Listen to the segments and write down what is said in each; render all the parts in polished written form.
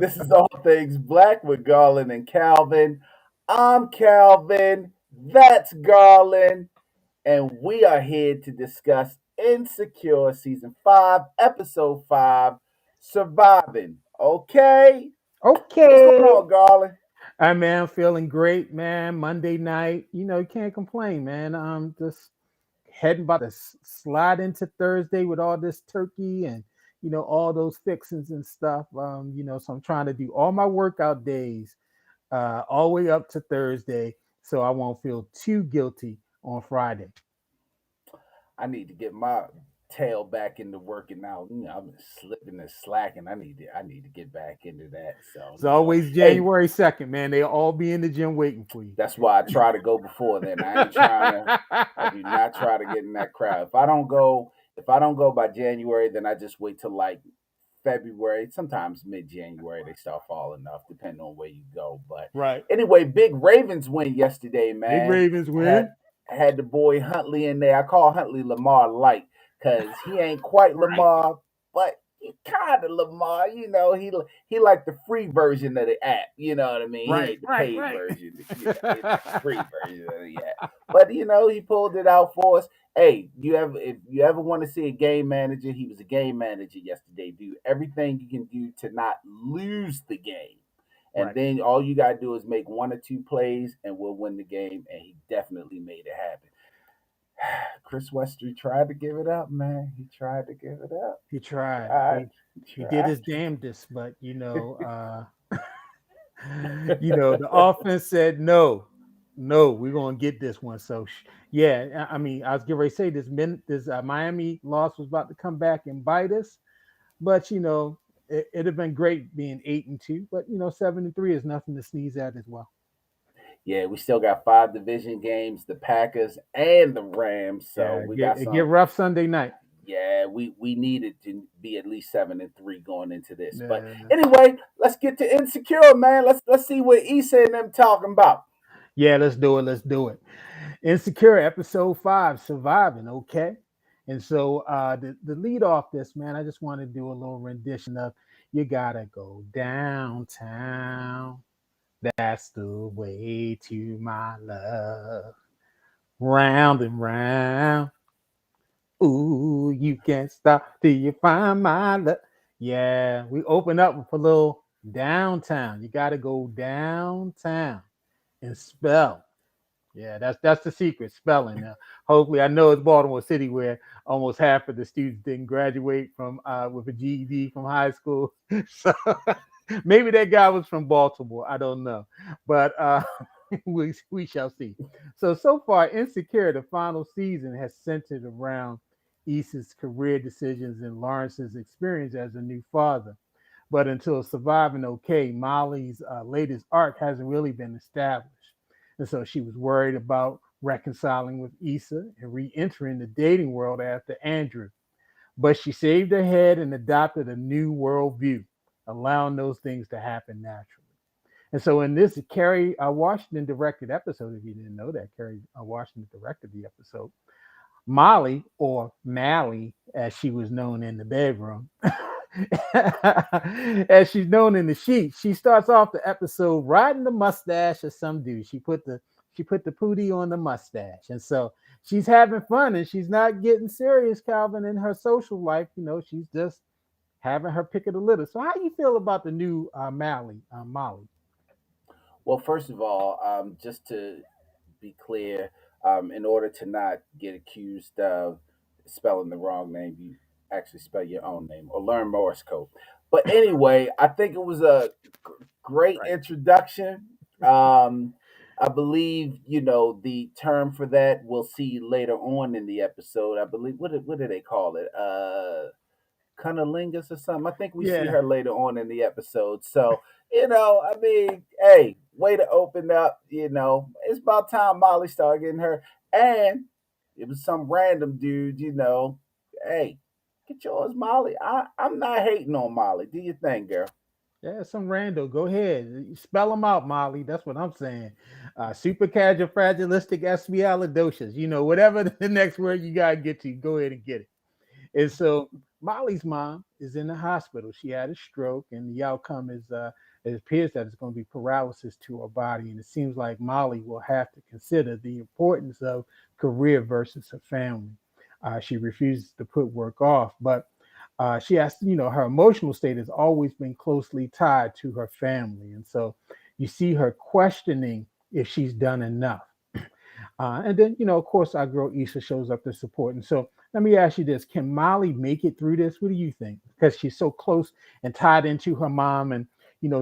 This is All Things Black with Garland and Calvin. I'm Calvin. That's Garland. And we are here to discuss Insecure Season 5, Episode 5, Surviving. Okay? What's going Okay. on, Garland? Hey man, feeling great, man. Monday night. You can't complain, man. I'm just heading about to slide into Thursday with all this turkey and all those fixings and stuff. So I'm trying to do all my workout days all the way up to Thursday so I won't feel too guilty on Friday. I need to get my tail back into working out. I've been slipping and slacking. I need to get back into that. So, It's always hey, January 2nd, man. They all be in the gym waiting for you. that's why I try to go before then. I ain't trying to. I do not try to get in that crowd. If I don't go by January, then I just wait till like February. Sometimes mid-January they start falling off, depending on where you go. But Right. anyway, big Ravens win yesterday, Big man. Ravens Had win. had the boy Huntley in there. I call Huntley Lamar light because he ain't quite Right. Lamar, but he kind of Lamar. He like the free version of the app. You know what I mean? He Right, ain't the right, paid right. version. He like the free version of the app. But he pulled it out for us. Hey, if you ever want to see a game manager, he was a game manager yesterday. Do everything you can do to not lose the game. And Right. then all you gotta do is make one or two plays and we'll win the game. And he definitely made it happen. Chris Westry tried to give it up, man. He tried to give it up. He tried. Tried, He did tried. his damnedest, but the offense said no, no, we're gonna get this one. So yeah, I mean, I was getting ready to say this Miami loss was about to come back and bite us, but it'd have been great being 8-2, but 7-3 is nothing to sneeze at as well. Yeah, we still got five division games, the Packers and the Rams. So Yeah, we got it get some. rough Sunday night. Yeah, we needed to be at least 7-3 going into this. But Yeah, anyway, let's get to Insecure, man. Let's see what Issa and them talking about. yeah, let's do it. Let's do it. Insecure episode 5, surviving. Okay. And so the lead off this, man, I just want to do a little rendition of "You Gotta Go Downtown. That's the way to my love. Round and round. Ooh, you can't stop till you find my love." Yeah, we open up with a little downtown. You gotta go downtown and spell. Yeah, that's the secret spelling. Now, hopefully, I know it's Baltimore City where almost half of the students didn't graduate from with a GED from high school. So maybe that guy was from Baltimore. I don't know, but we shall see. So far, Insecure, the final season, has centered around Issa's career decisions and Lawrence's experience as a new father. But until Surviving Okay, Molly's latest arc hasn't really been established. And so she was worried about reconciling with Issa and re entering the dating world after Andrew. But she saved her head and adopted a new worldview, allowing those things to happen naturally. And so in this, Kerry Washington directed episode, if you didn't know that, Kerry Washington directed the episode. Molly, or Mally, as she was known in the bedroom, as she's known in the sheets, she starts off the episode riding the mustache of some dude. She put the pootie on the mustache, and so she's having fun, and she's not getting serious, Calvin, in her social life. She's just having her pick of the litter. So, how do you feel about the new Molly? Well, first of all, just to be clear, in order to not get accused of spelling the wrong name, you actually spell your own name or learn Morse code. But anyway, I think it was a great Right. introduction. I believe the term for that we'll see later on in the episode. I believe what do they call it? Cunnilingus or something. I think we see Yeah. her later on in the episode. So, I mean, hey, way to open up. It's about time Molly started getting her. And it was some random dude, Hey, get yours, Molly. I'm not hating on Molly. Do you think, girl? Yeah, some rando. Go ahead. Spell them out, Molly. That's what I'm saying. Supercalifragilistic espialidocious. Whatever the next word you got to get to, go ahead and get it. And so Molly's mom is in the hospital. She had a stroke, and the outcome is it appears that it's going to be paralysis to her body. And it seems like Molly will have to consider the importance of career versus her family. She refuses to put work off, but she has, her emotional state has always been closely tied to her family. And so you see her questioning if she's done enough. And then, of course, our girl Issa shows up to support. And so let me ask you this: can Molly make it through this? What do you think? Because she's so close and tied into her mom. And,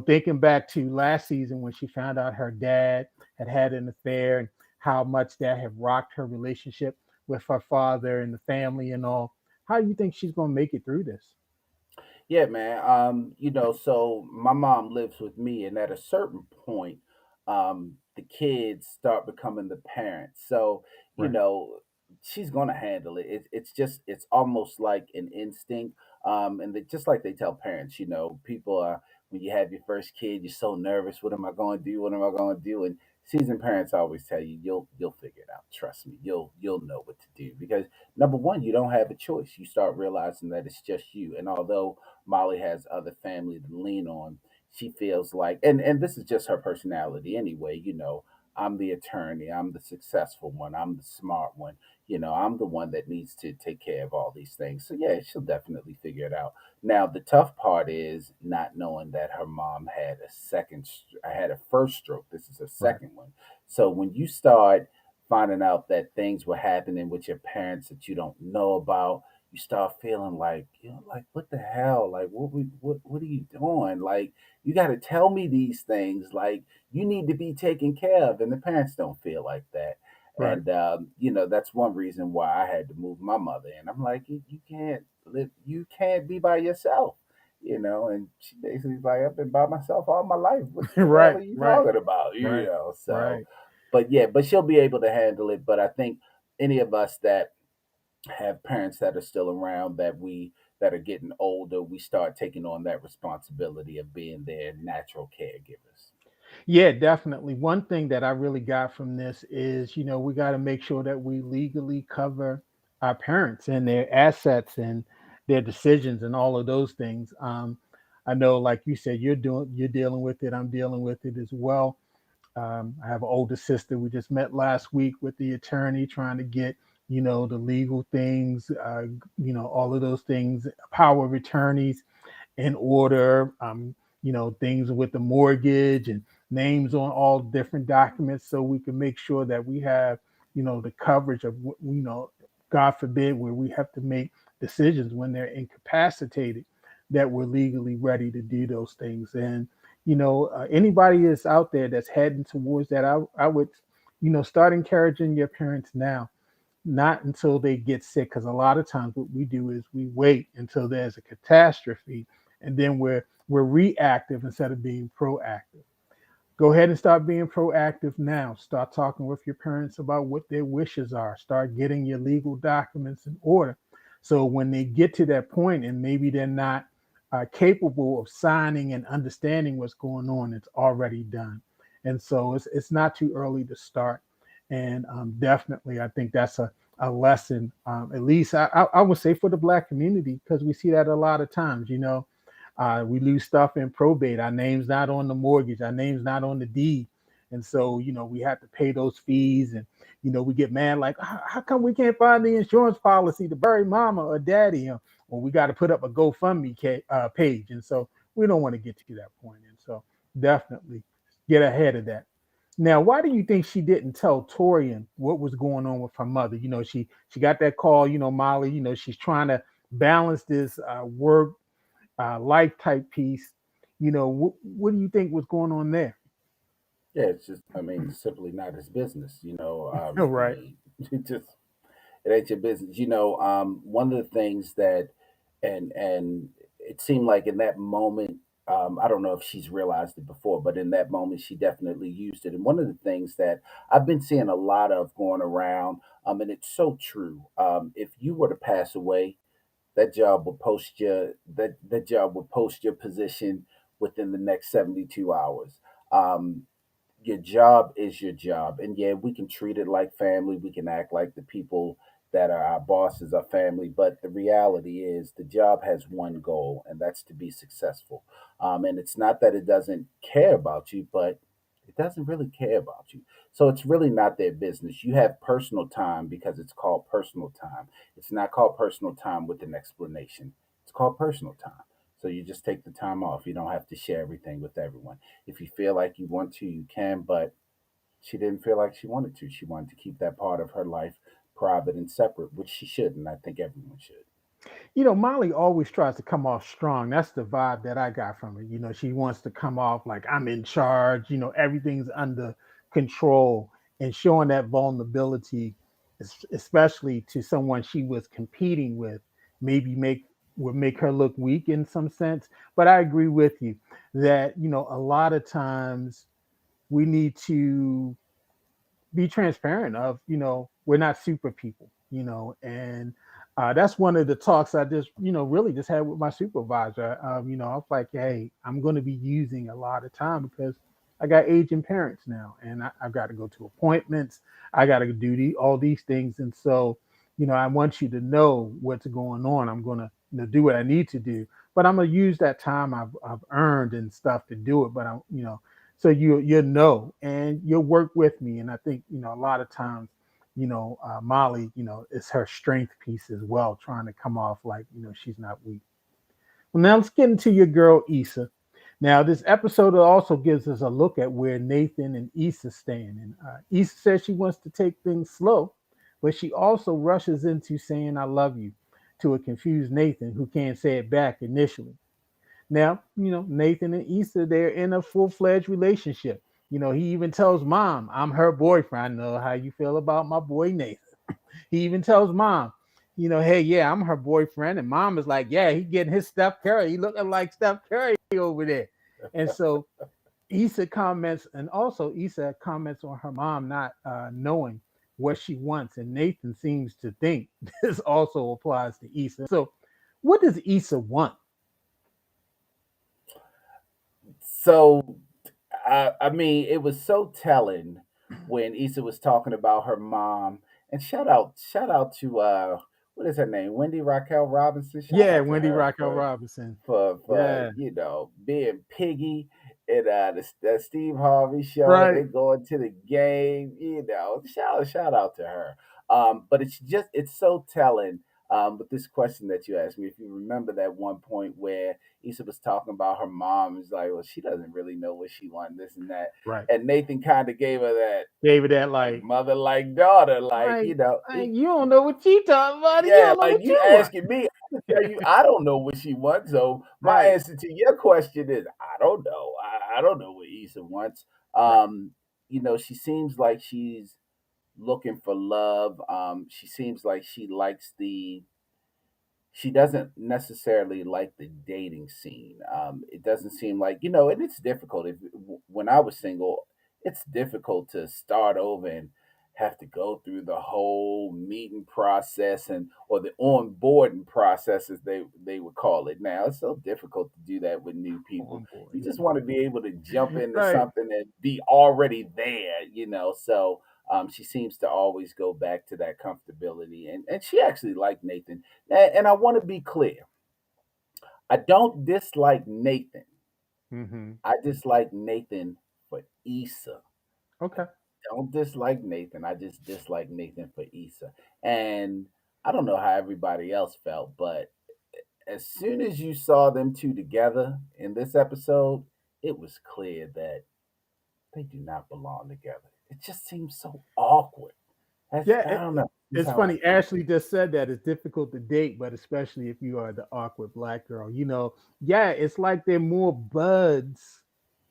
thinking back to last season when she found out her dad had an affair and how much that had rocked her relationship with her father and the family and all. How do you think she's going to make it through this? Yeah, man. So my mom lives with me, and at a certain point, the kids start becoming the parents. So, you Right. know, she's gonna handle it. It's just it's almost like an instinct. And just like they tell parents, people are when you have your first kid, you're so nervous. What am I going to do? What am I going to do? And seasoned parents always tell you, you'll figure it out. Trust me, you'll know what to do because number one, you don't have a choice. You start realizing that it's just you. And although Molly has other family to lean on. She feels like, and this is just her personality anyway. I'm the attorney. I'm the successful one. I'm the smart one. I'm the one that needs to take care of all these things. So yeah, she'll definitely figure it out. Now the tough part is not knowing that her mom had a first stroke. This is her Right. second one. So when you start finding out that things were happening with your parents that you don't know about, you start feeling like, like what the hell? Like what are you doing? Like you gotta tell me these things. Like you need to be taken care of. And the parents don't feel like that. Right. And that's one reason why I had to move my mother. And I'm like, you can't live, you can't be by yourself. And she basically like, I've been by myself all my life. What the hell Right. are you Right. talking about? Right. So Right. but yeah, but she'll be able to handle it. But I think any of us that have parents that are still around that are getting older, we start taking on that responsibility of being their natural caregivers. Yeah, definitely. One thing that I really got from this is, we got to make sure that we legally cover our parents and their assets and their decisions and all of those things. I know, like you said, you're dealing with it. I'm dealing with it as well. I have an older sister. We just met last week with the attorney trying to get, the legal things, all of those things, power of attorneys in order, things with the mortgage and names on all different documents so we can make sure that we have, the coverage of, God forbid, where we have to make decisions when they're incapacitated, that we're legally ready to do those things. And, anybody that's out there that's heading towards that, I would, start encouraging your parents now, not until they get sick, because a lot of times what we do is we wait until there's a catastrophe, and then we're reactive instead of being proactive. Go ahead and start being proactive now. Start talking with your parents about what their wishes are. Start getting your legal documents in order, so when they get to that point and maybe they're not capable of signing and understanding what's going on, it's already done. And so it's not too early to start. And definitely, I think that's a lesson, at least I would say, for the Black community, because we see that a lot of times. We lose stuff in probate. Our name's not on the mortgage. Our name's not on the deed. And so, we have to pay those fees. And, we get mad like, how come we can't find the insurance policy to bury mama or daddy? Or we got to put up a GoFundMe page. And so we don't want to get to that point. And so definitely get ahead of that. Now, why do you think she didn't tell Torian what was going on with her mother? She got that call, Molly, she's trying to balance this work life type piece. What do you think was going on there? Yeah, it's just, I mean, simply not his business. I Right. mean, it ain't your business. One of the things that, and it seemed like in that moment, I don't know if she's realized it before, but in that moment, she definitely used it. And one of the things that I've been seeing a lot of going around, and it's so true. If you were to pass away, that job will post your position within the next 72 hours. Um, your job is your job, and yeah, we can treat it like family. We can act like the people that are our bosses, our family. But the reality is, the job has one goal, and that's to be successful. And it's not that it doesn't care about you, but it doesn't really care about you. So it's really not their business. You have personal time because it's called personal time. It's not called personal time with an explanation. It's called personal time. So you just take the time off. You don't have to share everything with everyone. If you feel like you want to, you can, but she didn't feel like she wanted to. She wanted to keep that part of her life private and separate, which she should, and I think everyone should. Molly always tries to come off strong. That's the vibe that I got from her. She wants to come off like I'm in charge, everything's under control, and showing that vulnerability, especially to someone she was competing with, maybe would make her look weak in some sense. But I agree with you that, a lot of times we need to be transparent of we're not super people, and that's one of the talks I just really just had with my supervisor. I was like, hey, I'm going to be using a lot of time because I got aging parents now, and I've got to go to appointments. I got to do all these things, and so I want you to know what's going on. I'm going to do what I need to do, but I'm going to use that time I've earned and stuff to do it. But I so you know, and you'll work with me. And I think a lot of times, Molly, is her strength piece as well, trying to come off like she's not weak. Well, now let's get into your girl Issa. Now, this episode also gives us a look at where Nathan and Issa stand. And Issa says she wants to take things slow, but she also rushes into saying "I love you" to a confused Nathan who can't say it back initially. Now, Nathan and Issa, they're in a full-fledged relationship. He even tells mom, I'm her boyfriend. I know how you feel about my boy Nathan. He even tells mom, hey, yeah, I'm her boyfriend. And mom is like, yeah, he getting his Steph Curry. He looking like Steph Curry over there. And so Issa comments, and also Issa comments on her mom not knowing what she wants. And Nathan seems to think this also applies to Issa. So what does Issa want? So, I mean, it was so telling when Issa was talking about her mom. And shout out to what is her name, Wendy Raquel Robinson. Shout Yeah, out to Wendy her Raquel Robinson. for Yeah, being piggy in the Steve Harvey show. right, They going to the game. Shout out to her. But it's so telling. With this question that you asked me, if you remember that one point where Issa was talking about her mom, is like, well, she doesn't really know what she wants, this and that, right. and Nathan kind of gave her that David, that like like, mother like daughter, like you don't know what she talking about. You yeah, don't know like what you you want. asking me, I can tell you I don't know what she wants. So my Right, answer to your question is I don't know. I don't know what Issa wants. right. She seems like she's looking for love. She seems like she doesn't necessarily like the dating scene. It doesn't seem like and it's difficult. When I was single, it's difficult to start over and have to go through the whole meeting process and or the onboarding process as they would call it now. It's so difficult to do that with new people. On board. You just want to be able to jump into Right. something and be already there. So she seems to always go back to that comfortability, and she actually liked Nathan. And I want to be clear. I don't dislike Nathan. Mm-hmm. I dislike Nathan for Issa. I Okay. don't dislike Nathan. I just dislike Nathan for Issa. And I don't know how everybody else felt, but as soon as you saw them two together in this episode, it was clear that they do not belong together. It just seems so awkward. Yeah, I don't know. That's it's how I funny. feel. Ashley just said that it's difficult to date, but especially if you are the awkward black girl. Yeah, it's like they're more buds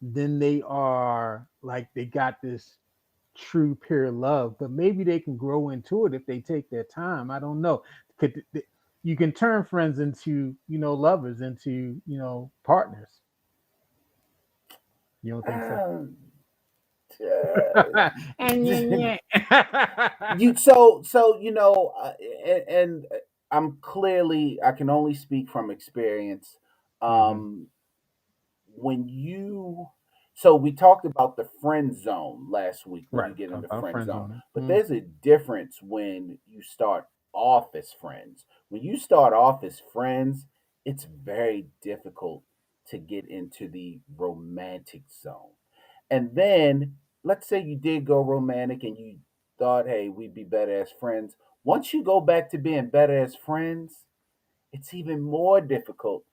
than they are like they got this true pure love. But maybe they can grow into it if they take their time. I don't know. Could you can turn friends into lovers, into partners. You don't think so? Um, uh, And yeah, yeah. you so and I can only speak from experience. Hmm. um when you so we talked about the friend zone last week when Right. you get in Talk the about friend friends zone, on it. but there's a difference when you start off as friends. When you start off as friends, it's very difficult to get into the romantic zone. And then, let's say you did go romantic and you thought, hey, we'd be better as friends. Once you go back to being better as friends, it's even more difficult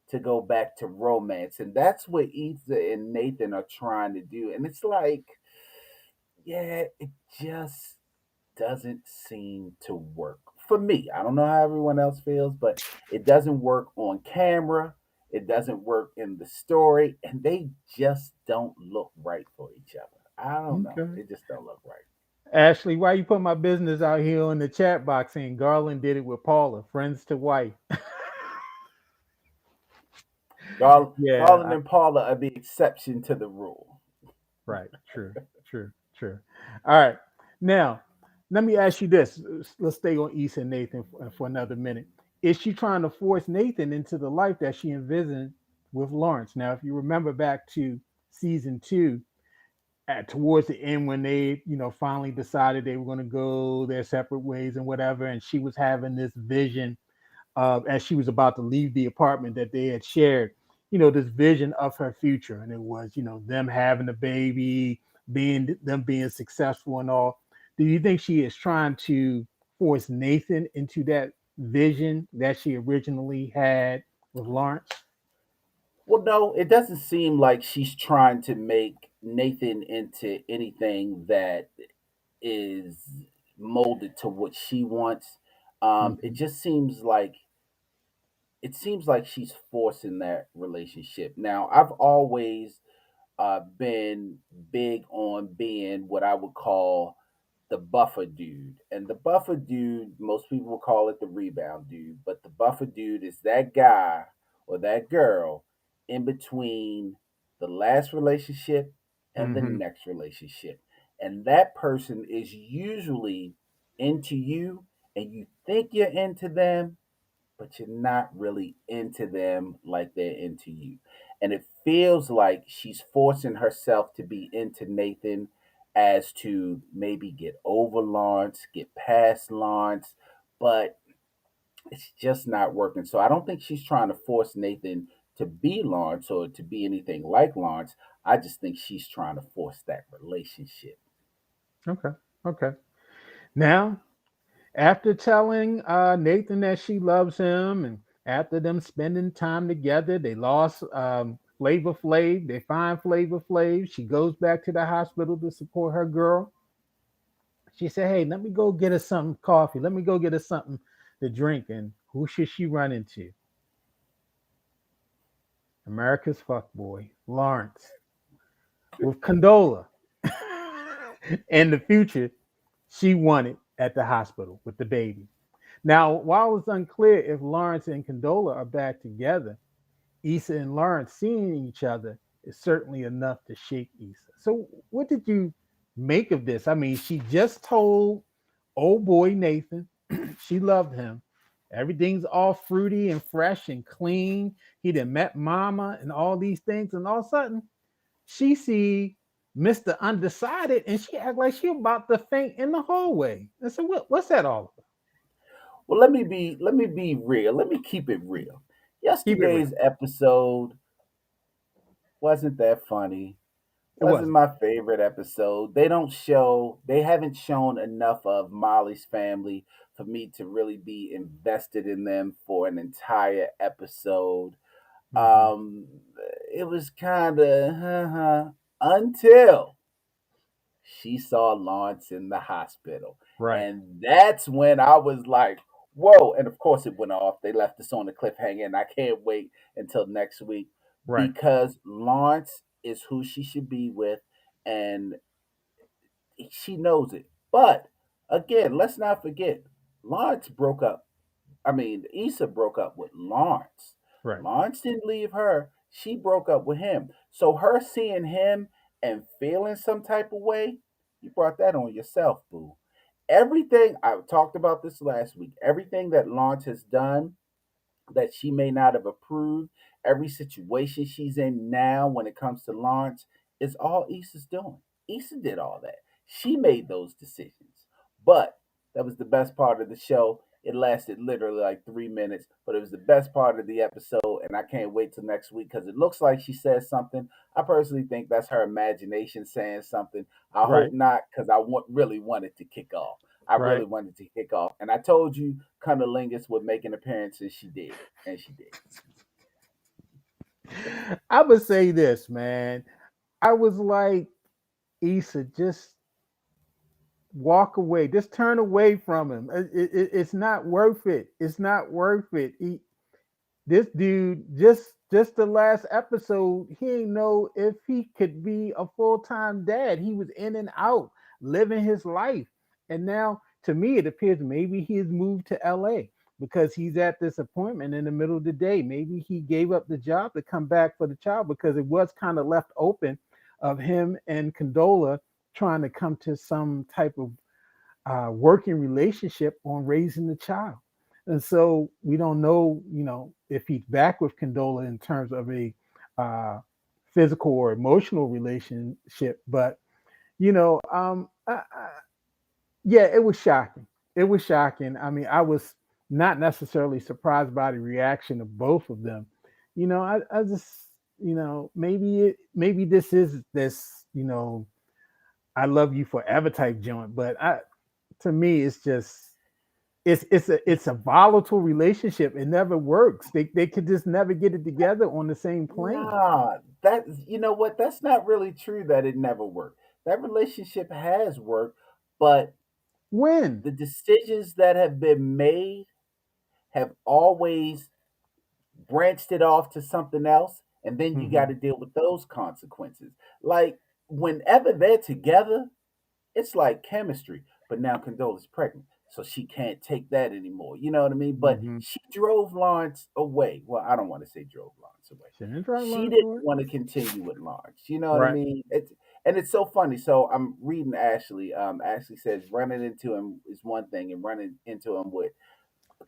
to go back to romance. And that's what Ethan and Nathan are trying to do. And it's like, yeah, it just doesn't seem to work for me. I don't know how everyone else feels, but it doesn't work on camera. It doesn't work in the story, and they just don't look right for each other. I don't know. Okay. They just don't look right. Ashley, why you put my business out here in the chat box saying Garland did it with Paula, friends to wife? Yeah, Garland and Paula are the exception to the rule. right. True, true, true. All right. Now, let me ask you this. Let's stay on Issa and Nathan for another minute. Is she trying to force Nathan into the life that she envisioned with Lawrence? Now, if you remember back to season two, towards the end when they, finally decided they were going to go their separate ways and whatever, and she was having this vision as she was about to leave the apartment that they had shared, this vision of her future. And it was, them having a baby, being successful and all. Do you think she is trying to force Nathan into that vision that she originally had with Lawrence? Well, no, it doesn't seem like she's trying to make Nathan into anything that is molded to what she wants. It Hmm. just seems like she's forcing that relationship. Now, I've always been big on being what I would call the buffer dude. And the buffer dude, most people will call it the rebound dude, but the buffer dude is that guy or that girl in between the last relationship and the Hmm. next relationship. And that person is usually into you and you think you're into them, but you're not really into them like they're into you. And it feels like she's forcing herself to be into Nathan as to maybe get over Lawrence, get past Lawrence, but it's just not working. So I don't think she's trying to force Nathan to be Lawrence or to be anything like Lawrence. I just think she's trying to force that relationship. Okay. Okay. Now, after telling Nathan that she loves him, and after them spending time together, they lost Flavor Flav. They find Flavor Flav. She goes back to the hospital to support her girl. She said, "Hey, let me go get us some coffee. Let me go get us something to drink." And who should she run into? America's fuckboy, Lawrence, with Condola and the future she wanted at the hospital with the baby. Now, while it's unclear if Lawrence and Condola are back together, Issa and Lawrence seeing each other is certainly enough to shake Issa. So, what did you make of this? I mean, she just told old boy Nathan she loved him. Everything's all fruity and fresh and clean. He done met mama and all these things, and all of a sudden she see Mr. Undecided and she act like she about to faint in the hallway. And so what's that all about? Well, let me be real. Let me keep it real. Keep it real. Yesterday's episode wasn't that funny. It Wasn't wasn't. my favorite episode. They haven't shown enough of Molly's family for me to really be invested in them for an entire episode. Hmm. Um, it was kind of until she saw Lawrence in the hospital. Right. And that's when I was like, whoa. And of course, it went off. They left us on a cliffhanger, and I can't wait until next week Right. because Lawrence is who she should be with, and she knows it. But again, let's not forget, Lawrence broke up. I mean, Issa broke up with Lawrence. Right. Lawrence didn't leave her. She broke up with him. So her seeing him and feeling some type of way, you brought that on yourself, boo. Everything I talked about this last week, everything that Lawrence has done that she may not have approved, every situation she's in now when it comes to Lawrence is all Issa's doing. Issa did all that. She made those decisions. But that was the best part of the show. It lasted literally like 3 minutes, but it was the best part of the episode, and I can't wait till next week because it looks like she says something. I personally think that's her imagination saying something. I hope Right, not, because really wanted to kick off. I really right. wanted to kick off, and I told you Cunnilingus would make an appearance, and she did, and she did. I would say this, man. I was like, Issa, just walk away. Just turn away from him. It's not worth it. It's not worth it. This dude, just the last episode, he didn't know if he could be a full-time dad. He was in and out, living his life. And now, to me, it appears maybe he has moved to LA because he's at this appointment in the middle of the day. Maybe he gave up the job to come back for the child because it was kind of left open of him and Condola trying to come to some type of working relationship on raising the child. And so we don't know, if he's back with Condola in terms of a uh, physical or emotional relationship. But yeah, it was shocking. It was shocking. I mean, I was not necessarily surprised by the reaction of both of them. I just, maybe this is this, I love you forever type joint. But to me, it's just it's a volatile relationship. It never works. They could just never get it together on the same plane. Nah, that you know what? That's not really true that it never worked. That relationship has worked, but When? the decisions that have been made have always branched it off to something else, and then you got Hmm. to deal with those consequences. Like whenever they're together, it's like chemistry. But now Condola's pregnant, so she can't take that anymore. You know what I mean? But Hmm. she drove Lawrence away. Well, I don't want to say drove Lawrence away. She didn't try She Lawrence didn't for it. want to continue with Lawrence. You know what I Right. mean? It's so funny. So I'm reading Ashley. Ashley says running into him is one thing, and running into him with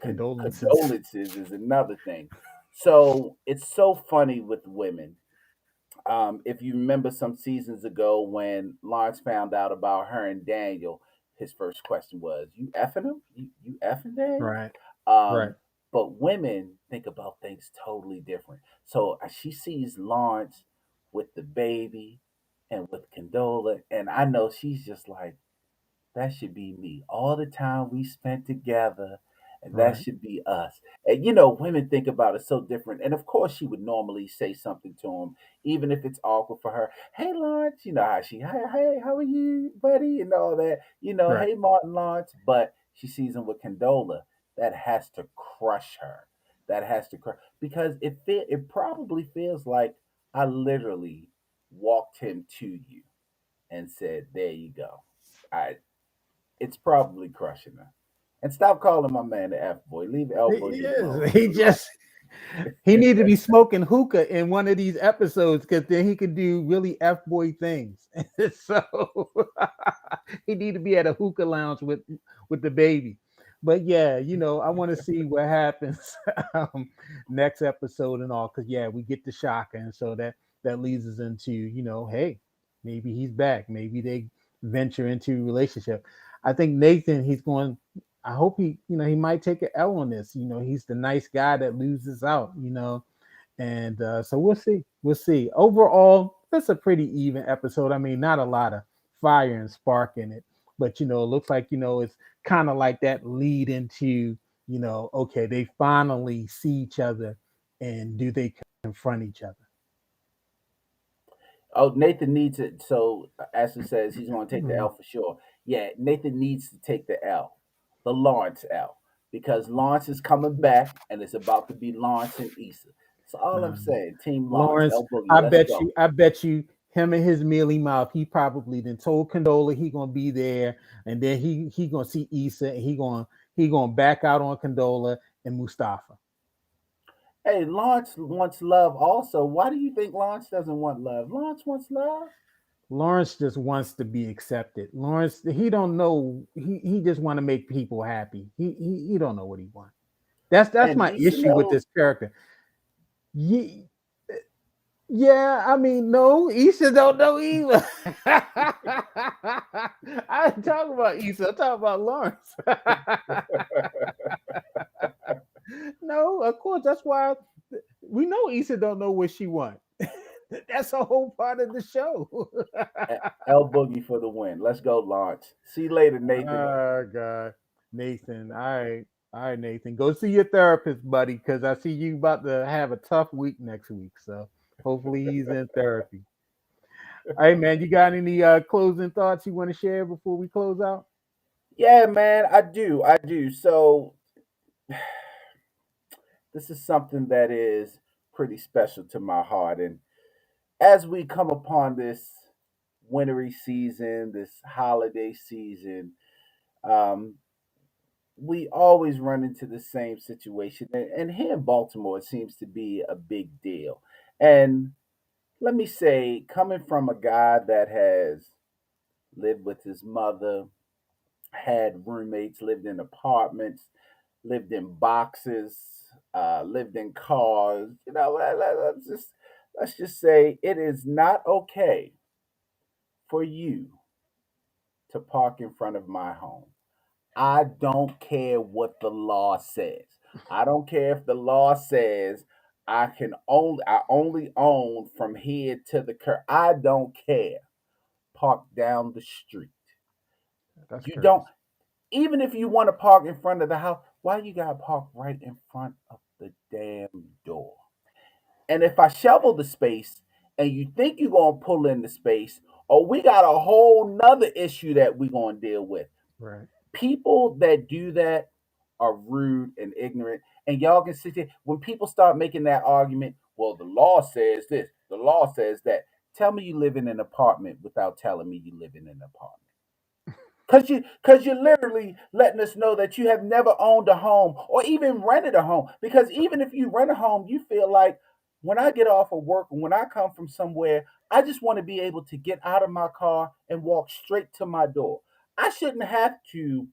Condolences. condolences is another thing. So it's so funny with women. If you remember some seasons ago when Lawrence found out about her and Daniel, his first question was, "You effing him? You effing Daniel?" Right. Right. Um, but women think about things totally different. So she sees Lawrence with the baby and with Condola, and I know she's just like, that should be me. All the time we spent together, and that Right. should be us. And women think about it so different. And of course, she would normally say something to him, even if it's awkward for her. Hey, Lawrence, you know how hey, how are you, buddy, and all that. Right. Hey, Martin Lawrence. But she sees him with Condola. That has to crush her. That has to crush because it probably feels like I literally walked him to you and said, "There you go." I it's probably crushing her. And stop calling my man the F boy. Leave He L boogie alone. is. He He a lot. just he need to be smoking hookah in one of these episodes because then he could do really f boy things. So he need to be at a hookah lounge with the baby. But yeah, I want to see what happens next episode and all because yeah, we get the shock, and so that leads us into hey, maybe he's back, maybe they venture into a relationship. I think Nathan, he's going. I hope he might take an L on this. He's the nice guy that loses out. And so we'll see. We'll see. Overall, it's a pretty even episode. I mean, not a lot of fire and spark in it, but it looks like it's kind of like that lead into okay, they finally see each other, and do they confront each other? Oh, Nathan needs it. So Ashley says he's going to take the Mhm. L for sure. Yeah, Nathan needs to take the L, the Lawrence L, because Lawrence is coming back, and it's about to be Lawrence and Issa. That's all I'm Um, saying. Team Lawrence, Lawrence, L Boogie, I let's bet go. you, I bet you, him and his mealy mouth, he probably then told Condola he gonna be there, and then he gonna see Issa, and he gonna back out on Condola and Mustafa. Hey, Lawrence wants love also. Why do you think Lawrence doesn't want love? Lawrence wants love. Lawrence just wants to be accepted. Lawrence, he don't know. He just want to make people happy. He don't know what he wants. That's And my Issa issue with knows. this character. Ye- Yeah, I mean, no, Issa don't know either. I ain't talking about Issa. I'm talking about Lawrence. No, of course. That's why we know Issa don't know what she want. That's a whole part of the show. L Boogie for the win. Let's go, Lawrence. See you later, Nathan. Oh God, Nathan. All right, Nathan. Go see your therapist, buddy, because I see you about to have a tough week next week. So hopefully he's in therapy. All right, man. You got any closing thoughts you want to share before we close out? Yeah, man, I do. I do. So this is something that is pretty special to my heart. And as we come upon this wintry season, this holiday season, um, we always run into the same situation. And here in Baltimore, it seems to be a big deal. And let me say, coming from a guy that has lived with his mother, had roommates, lived in apartments, lived in boxes, lived in cars. Let's just say it is not okay for you to park in front of my home. I don't care what the law says. I don't care if the law says I only own from here to the curb. I don't care. Park down the street. That's You don't crazy. even if you want to park in front of the house, why you gotta park right in front of the damn door? And if I shovel the space and you think you're gonna pull in the space, or we got a whole nother issue that we're gonna deal with. Right. People that do that are rude and ignorant. And y'all can sit there when people start making that argument, well, the law says this, the law says that. Tell me you live in an apartment without telling me you live in an apartment. Cause you're literally letting us know that you have never owned a home or even rented a home. Because even if you rent a home, you feel like when I get off of work and when I come from somewhere, I just want to be able to get out of my car and walk straight to my door. I shouldn't have to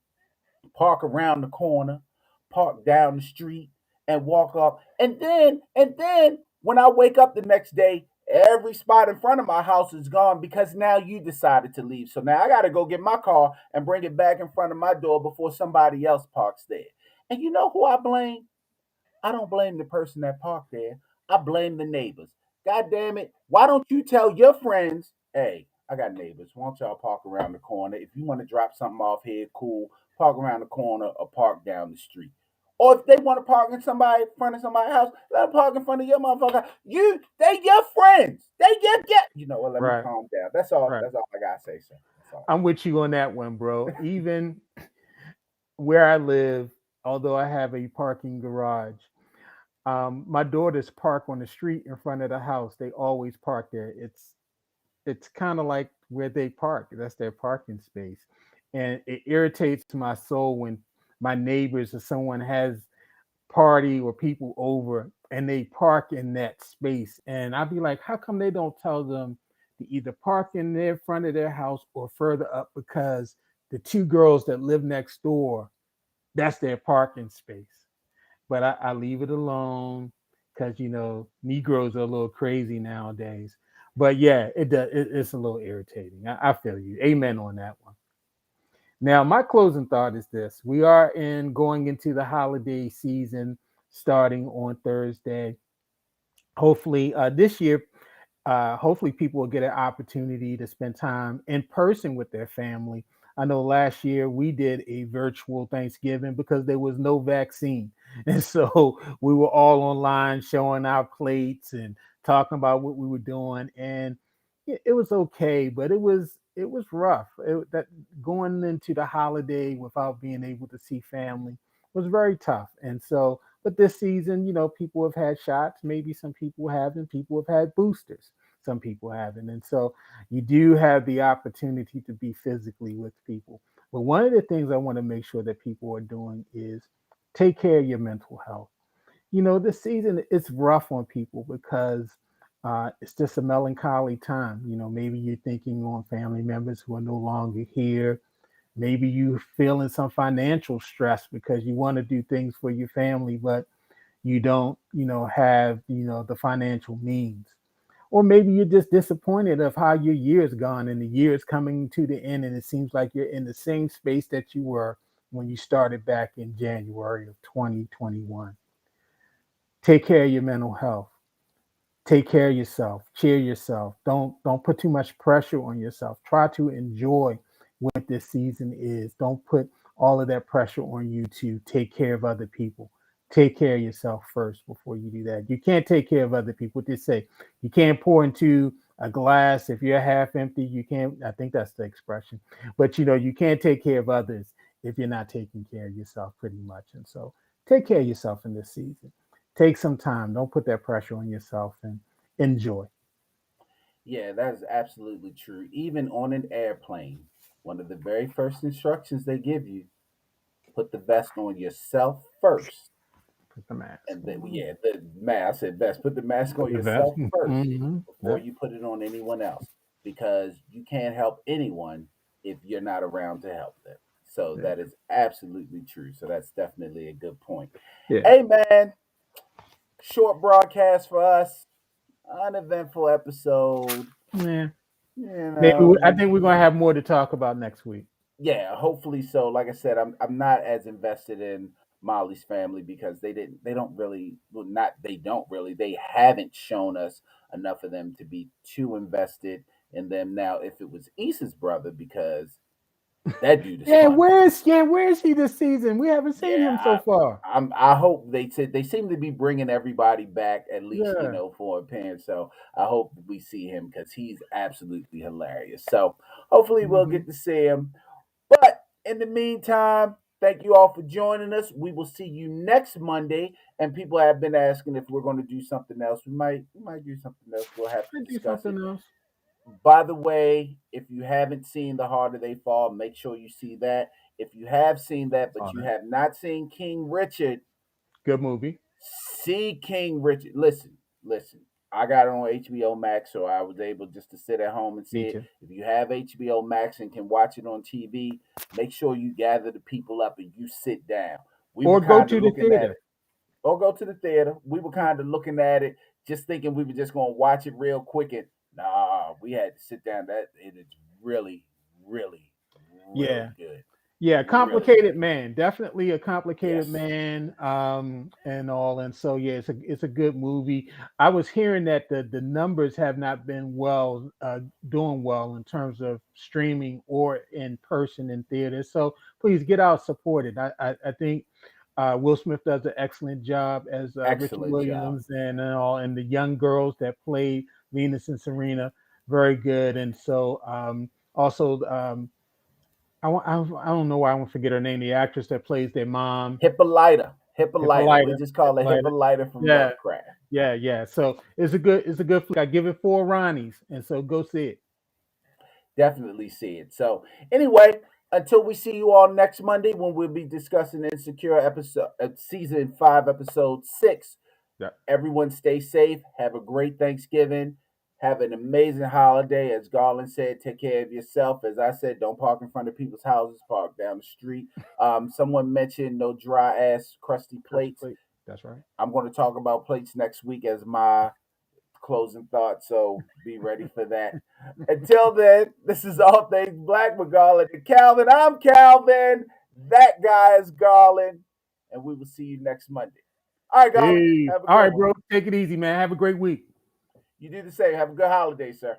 park around the corner, park down the street, and walk up. And then when I wake up the next day, every spot in front of my house is gone because now you decided to leave. So now I gotta go get my car and bring it back in front of my door before somebody else parks there. And you know who I blame? I don't blame the person that parked there. I blame the neighbors. God damn it. Why don't you tell your friends, hey, I got neighbors. Why don't y'all park around the corner? If you want to drop something off here, cool. Park around the corner or park down the street. Or if they want to park in somebody in front of somebody's house, let them park in front of your motherfucker. They your friends. They your get. You know what? Let me Right. calm down. That's all. Right. That's all I gotta say, sir. That's all. I'm with you on that one, bro. Even where I live, although I have a parking garage, my daughters park on the street in front of the house. They always park there. It's kind of like where they park. That's their parking space, and it irritates my soul when my neighbors or someone has party or people over and they park in that space. And I'd be like, how come they don't tell them to either park in their front of their house or further up because the two girls that live next door, that's their parking space. But I leave it alone because Negroes are a little crazy nowadays. But yeah, it's a little irritating. I feel you. Amen on that one. Now, my closing thought is this: we are in going into the holiday season, starting on Thursday. Hopefully, this year, hopefully people will get an opportunity to spend time in person with their family. I know last year we did a virtual Thanksgiving because there was no vaccine. And so we were all online showing our plates and talking about what we were doing. And it was okay, but it was rough. That going into the holiday without being able to see family was very tough. And so, but this season, people have had shots. Maybe some people haven't. People have had boosters. Some people haven't. And so you do have the opportunity to be physically with people. But one of the things I want to make sure that people are doing is take care of your mental health. This season it's rough on people because it's just a melancholy time. Maybe you're thinking on family members who are no longer here. Maybe you're feeling some financial stress because you want to do things for your family, but you don't, have, the financial means. Or maybe you're just disappointed of how your year is gone and the year is coming to the end and it seems like you're in the same space that you were when you started back in January of 2021. Take care of your mental health. Take care of yourself. Cheer yourself. Don't put too much pressure on yourself. Try to enjoy what this season is. Don't put all of that pressure on you to take care of other people. Take care of yourself first before you do that. You can't take care of other people. What they say, you can't pour into a glass if you're half empty. You can't. I think that's the expression. But you can't take care of others if you're not taking care of yourself, pretty much. And so, take care of yourself in this season. Take some time. Don't put that pressure on yourself and enjoy. Yeah, that is absolutely true. Even on an airplane, one of the very first instructions they give you, put the vest on yourself first. Put the mask And then, on. yeah, the mask, I said vest. Put the mask Put on the vest. yourself first Mm-hmm. before Yep. you put it on anyone else because you can't help anyone if you're not around to help them. So Yeah. that is absolutely true. So that's definitely a good point. Yeah. Hey, man, short broadcast for us, uneventful episode. Yeah. You Maybe know, I just think we're gonna have more to talk about next week. yeah, hopefully so. Like I said, I'm not as invested in Molly's family because they don't really well, not they don't really they haven't shown us enough of them to be too invested in them. Now, if it was Issa's brother, because that dude is Yeah. fun. Where is he this season? We haven't seen Yeah, him so far. I hope they said they seem to be bringing everybody back at least Yeah. for a pen. So I hope we see him because he's absolutely hilarious. So hopefully we'll Hmm. get to see him. But in the meantime, thank you all for joining us. We will see you next Monday. And people have been asking if we're going to do something else. We might do something else. We'll have to I do discuss something it. else. By the way, if you haven't seen The Harder They Fall, make sure you see that. If you have seen that, but Saw you that. have not seen King Richard, Good movie. see King Richard. Listen. I got it on HBO Max, so I was able just to sit at home and Me see it. too. If you have HBO Max and can watch it on TV, make sure you gather the people up and you sit down. We were Or go kind of to the looking at theater. it, or go to the theater. We were Yeah. kind of looking at it, just thinking we were just going to watch it real quick. And nah, we had to sit down. That it is really, really, Yeah. really good. Yeah, Really complicated good. man, definitely a complicated Yes, man, and all, and so yeah, it's a good movie. I was hearing that the numbers have not been doing well in terms of streaming or in person in theaters. So please get out, support it. I think Will Smith does an excellent job as Richard excellent job. Williams and all, and the young girls that played Venus and Serena, very good, and so also. I don't know why I won't forget her name. The actress that plays their mom, Hippolyta. We Hippolyta. just call her Hippolyta. Hippolyta from Yeah, Lovecraft. yeah, yeah. So it's a good flick. I give it 4 Ronnies, and so go see it. Definitely see it. So anyway, until we see you all next Monday when we'll be discussing Insecure episode season 5, episode 6. Yeah. Everyone stay safe. Have a great Thanksgiving. Have an amazing holiday. As Garland said, take care of yourself. As I said, don't park in front of people's houses, park down the street. Someone mentioned no dry ass, crusty Crusty plates. plate. That's right. I'm going to talk about plates next week as my closing thought, so be ready for that. Until then, this is All Things Black with Garland and Calvin. I'm Calvin. That guy is Garland. And we will see you next Monday. All right, Garland. Hey, Have a all good right, one. bro. Take it easy, man. Have a great week. You do the same. Have a good holiday, sir.